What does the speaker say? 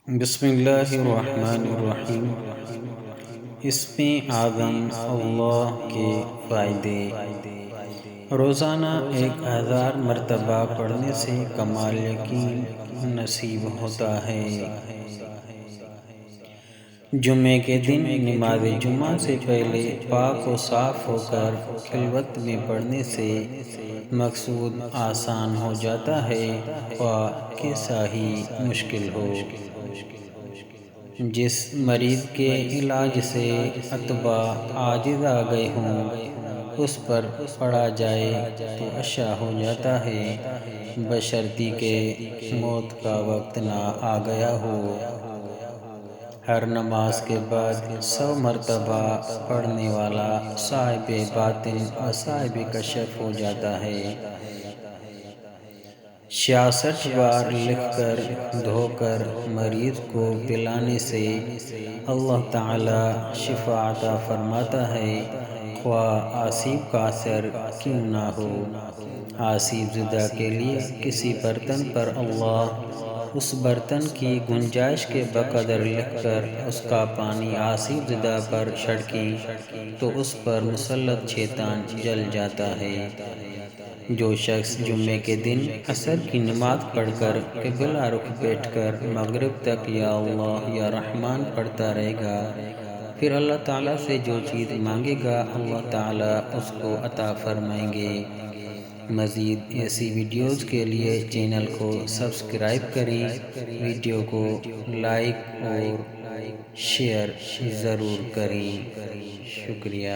بسم اللہ الرحمن الرحیم۔ اسم اعظم اللہ کے فائدے۔ روزانہ 1000 مرتبہ پڑھنے سے کمال یقین نصیب ہوتا ہے۔ جمعے کے دن نماز جمعہ سے پہلے پاک و صاف ہو کر خلوت میں پڑھنے سے مقصود آسان ہو جاتا ہے، خواہ کیسا ہی مشکل ہو۔ جس مریض کے علاج سے اتباع عاجز آ گئے ہوں، اس پر پڑھا جائے تو عشاء ہو جاتا ہے، بشرطیکہ کہ موت کا وقت نہ آ گیا ہو۔ ہر نماز کے بعد 100 مرتبہ پڑھنے والا صاحب باطن و صاحب کشف ہو جاتا ہے۔ 66 بار لکھ کر دھو کر مریض کو پلانے سے اللہ تعالی شفا عطا فرماتا ہے، خواہ آسیب کا اثر کیوں نہ ہو۔ آسیب زدہ کے لیے کسی برتن پر اللہ اس برتن کی گنجائش کے بقدر لکھ کر اس کا پانی آسیب زدہ پر چھڑکی تو اس پر مسلط شیطان جل جاتا ہے۔ جو شخص جمعے کے دن عصر کی نماز پڑھ کر قبلہ رخ بیٹھ کر مغرب تک یا اللہ یا رحمان پڑھتا رہے گا، پھر اللہ تعالیٰ سے جو چیز مانگے گا اللہ تعالیٰ اس کو عطا فرمائیں گے۔ مزید ایسی ویڈیوز کے لیے چینل کو سبسکرائب کریں، ویڈیو کو لائک اور شیئر ضرور کریں۔ شکریہ۔